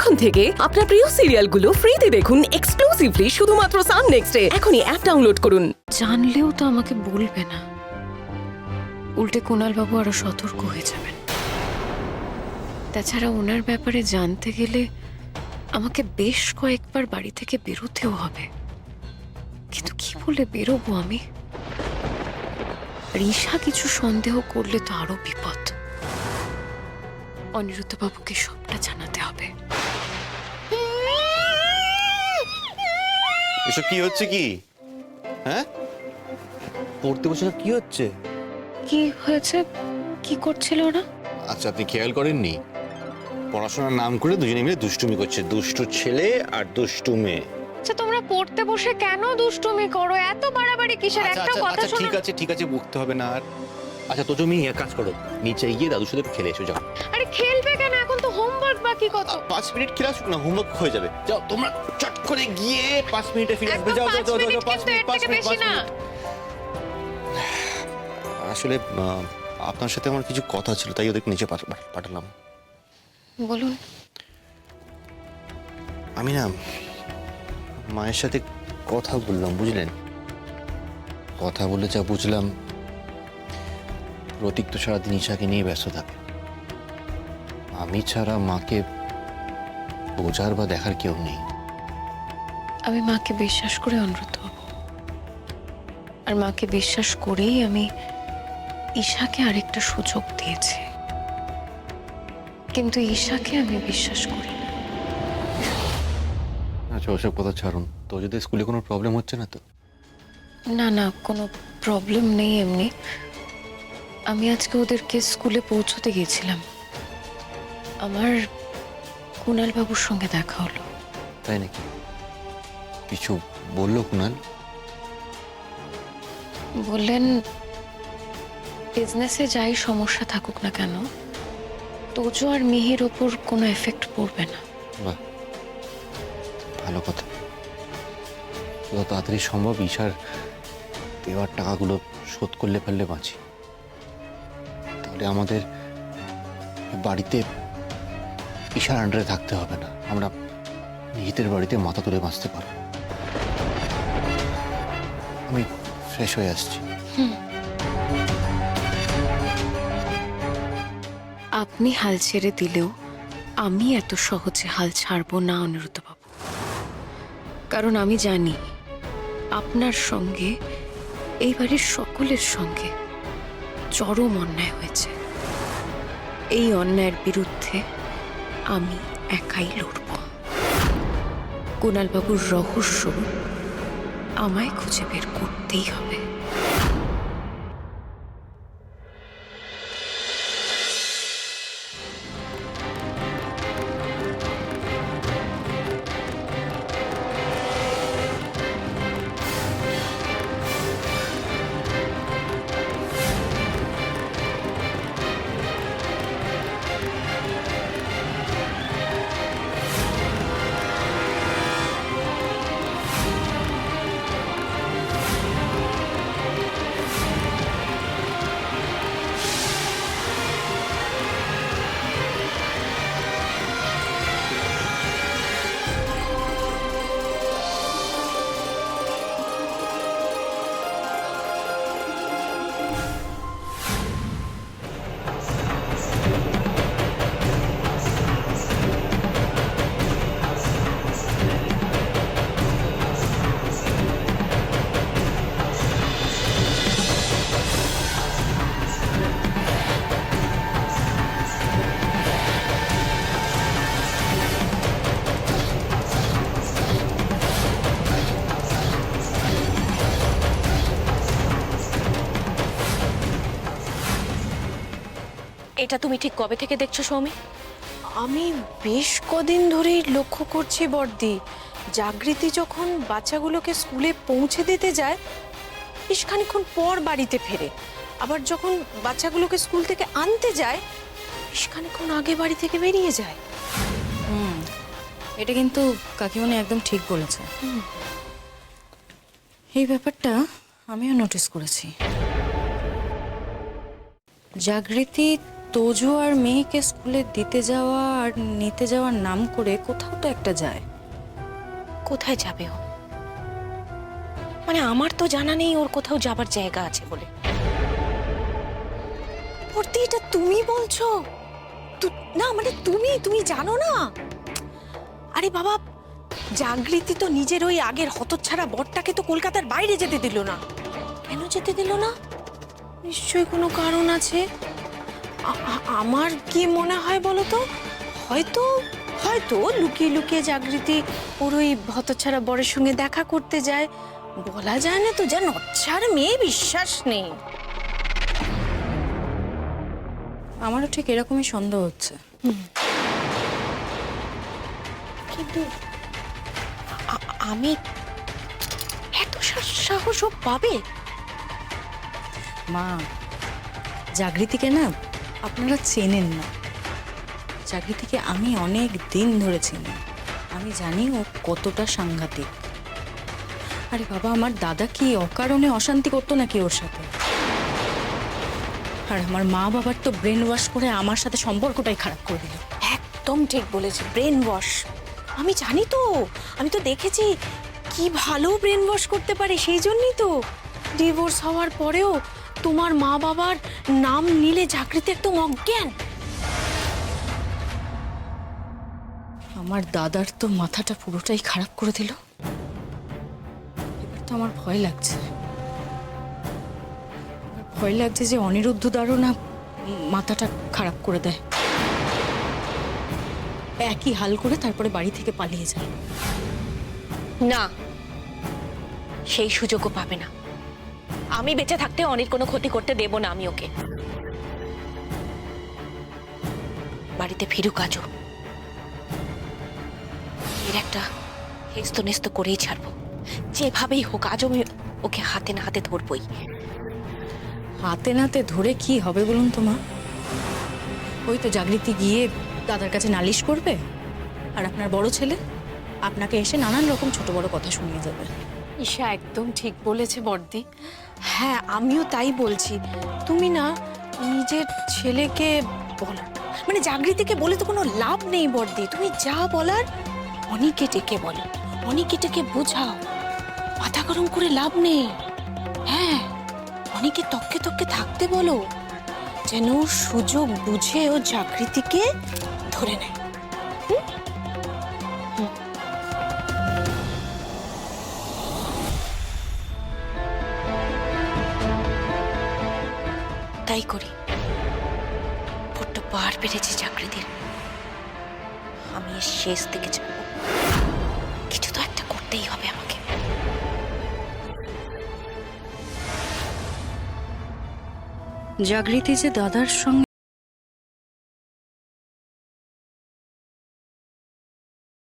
এখন থেকে আপনার প্রিয় সিরিয়ালগুলো ফ্রিতে দেখুন এক্সক্লুসিভলি শুধুমাত্র সান নেক্সটে। এখনই অ্যাপ ডাউনলোড করুন। জানলেও তো আমাকে বলবে না, উল্টে কুণাল বাবু আরো সতর্ক হয়ে যাবেন। তাছাড়া ওনার ব্যাপারে জানতে গেলে আমাকে বেশ কয়েকবার বাড়ি থেকে বেরোতেও হবে। কিন্তু কি বলে বেরোবো আমি? ঋষা কিছু সন্দেহ করলে তো আরো বিপদ। অনিরুদ্ধ বাবুকে সবটা জানাতে হবে। এসব কি হচ্ছে? কি হ্যাঁ, পড়তে বসে কি হচ্ছে? কি হয়েছে? কি করছিল ওরা? আচ্ছা, আপনি খেয়াল করেননি? পড়াশোনার নাম করে দুজনে মিলে দুষ্টুমি করছে। দুষ্টু ছেলে আর দুষ্টু মেয়ে। আচ্ছা, তোমরা পড়তে বসে কেন দুষ্টুমি করো? এত বাড়াবাড়ি কিসের? একটা কথা শোনো। ঠিক আছে, বকতে হবে না আর। আচ্ছা, তো তুমি এক কাজ করো, নিচে গিয়ে দাদুর সাথে খেলে এসো, যাও। আরে খেলবে কেন? এখন তো হোমওয়ার্ক বাকি কত। 5 মিনিট খেলে আসুক না, হোমওয়ার্ক হয়ে যাবে। যাও তোমরা চট করে গিয়ে 5 মিনিটে ফিরে আসবে। যাও যাও যাও যাও, 5 মিনিট। আসলে আপনার সাথে আমার কিছু কথা ছিল, তাই ওদের নিচে পাঠালাম। বলুন। আমি না মায়ের সাথে কথা বললাম, বুঝলেন? কথা বলে যা বুঝলাম, প্রতীক তো সারাদিন ঈশাকে নিয়ে ব্যস্ত থাকে। আমি ছাড়া মাকে বোঝার বা দেখার কেউ নেই। আমি মাকে বিশ্বাস করে অনুরোধ করব, আর মাকে বিশ্বাস করেই আমি ঈশাকে আরেকটা সুযোগ দিয়েছি। কিন্তু ঈশাকে আমি বিশ্বাস করি না। আচ্ছা, ওসব কথা ছাড়ুন তো। যদি স্কুলে কোনো প্রবলেম হচ্ছে না তো? না না, কোনো প্রবলেম নেই। এমনি আমি আজকে ওদেরকে স্কুলে পৌঁছতে গিয়েছিলাম। আমার কুণাল বাবুর সঙ্গে দেখা হলো। তাই নাকি? কিছু বললো কুণাল? বললেন বিজনেসে যাই সমস্যা থাকুক না কেন, তোজো আর মিহির ওপর কোনো এফেক্ট পড়বে না। বাহ, ভালো কথা। যত তাড়াতাড়ি সম্ভব ঈশার দেওয়ার টাকাগুলো শোধ করলে ফেললে বাঁচি। তাহলে আমাদের বাড়িতে ঈশার আন্ডারে থাকতে হবে না। আমরা নিজেদের বাড়িতে মাথা তুলে বাঁচতে পারবো। আমি ফ্রেশ হয়ে আসছি। আপনি হাল ছেড়ে দিলেও আমি এত সহজে হাল ছাড়বো না অনিরুদ্ধ বাবু। কারণ আমি জানি আপনার সঙ্গে এই বাড়ির সকলের সঙ্গে চরম অন্যায় হয়েছে। এই অন্যায়ের বিরুদ্ধে আমি একাই লড়ব। কুণাল বাবুর রহস্য আমায় খুঁজে বের করতেই হবে। এটা তুমি ঠিক কবে থেকে দেখছো সৌমি? আমি বেশ কদিন ধরেই লক্ষ্য করছি বর্দি, জাগৃতি যখন বাচ্চাগুলোকে স্কুলে পৌঁছে দিতে যায় বেশ খানিকক্ষণ পর বাড়িতে ফেরে, আবার যখন বাচ্চাগুলোকে স্কুল থেকে আনতে যায় বেশ খানিকক্ষণ আগে বাড়ি থেকে বেরিয়ে যায়। এটা কিন্তু কাকিমণি একদম ঠিক বলেছে। এই ব্যাপারটা আমিও নোটিস করেছি। জাগৃতি তোজো আর মেয়েকে স্কুলে দিতে যাওয়া আর নিতে যাওয়ার নাম করে কোথাও তো একটা যায়। কোথায় যাবে ও? মানে আমার তো জানা নেই ওর কোথাও যাবার জায়গা আছে বলে। বর্দি, এটা তুমি বলছো? না মানে তুমি জানো না? আরে বাবা, জাগৃতি তো নিজের ওই আগের হতচ্ছাড়া বরটাকে তো কলকাতার বাইরে যেতে দিল না। কেন যেতে দিল না? নিশ্চয়ই কোনো কারণ আছে। আমার কি মনে হয় বলো তো, হয়তো হয়তো লুকিয়ে লুকিয়ে জাগৃতি ওর ওই হতচ্ছাড়া বরের সঙ্গে দেখা করতে যায়। বলা যায় না তো, যা নচ্ছার মেয়ে, বিশ্বাস নেই। আমারও ঠিক এরকমই সন্দেহ হচ্ছে। কিন্তু আমি এত সাহস ও পাবে? মা, জাগৃতিকে না আপনারা চেনেন না। জাগৃতিকে আমি অনেক দিন ধরে চিনি। আমি জানি ও কতটা সাংঘাতিক। আরে বাবা, আমার দাদা কি অকারণে অশান্তি করতো নাকি ওর সাথে? আর আমার মা বাবার তো ব্রেন ওয়াশ করে আমার সাথে সম্পর্কটাই খারাপ করে দিল। একদম ঠিক বলেছে, ব্রেন ওয়াশ। আমি জানি তো, আমি তো দেখেছি কি ভালো ব্রেন ওয়াশ করতে পারে। সেই জন্যই তো ডিভোর্স হওয়ার পরেও তোমার মা বাবার নাম নিলে জাগৃতি একদম অজ্ঞান। আমার দাদার তো মাথাটা পুরোটাই খারাপ করে দিল। এবার তো আমার ভয় লাগছে। ভয় লাগছে যে অনিরুদ্ধ দ্বারও না মাথাটা খারাপ করে দেয়, একই হাল করে তারপরে বাড়ি থেকে পালিয়ে যায়। না, সেই সুযোগও পাবে না। আমি বেঁচে থাকতে অনির কোনো ক্ষতি করতে দেব না আমি ওকে। বাড়িতে ফিরুক আজও, এর একটা হেস্ত নেস্ত করেই ছাড়বো। যেভাবেই হোক আজ আমি ওকে হাতে না হাতে ধরবই। হাতে নাতে ধরে কি হবে বলুন তো মা? ওই তো জাগৃতি গিয়ে দাদার কাছে নালিশ করবে, আর আপনার বড় ছেলে আপনাকে এসে নানান রকম ছোট বড় কথা শুনিয়ে যাবে। ঈশা একদম ঠিক বলেছে বর্দি। হ্যাঁ, আমিও তাই বলছি। তুমি না নিজের ছেলেকে বলো, মানে জাগৃতিকে বলে তো কোনো লাভ নেই বর্দি। তুমি যা বলার অনিকে ডেকে বলো, অনিকে ডেকে বোঝাও। মাথা গরম করে লাভ নেই। হ্যাঁ, অনিকে তককে তককে থাকতে বলো, যেন সুযোগ বুঝে ও জাগৃতিকে ধরে নেয়। তাই করি। বড্ড পার পেরেছে চাকরিদের। আমি এর শেষ দিকে যাব। কিছু তো একটা করতেই হবে আমাকে। জাগৃতি যে দাদার সঙ্গে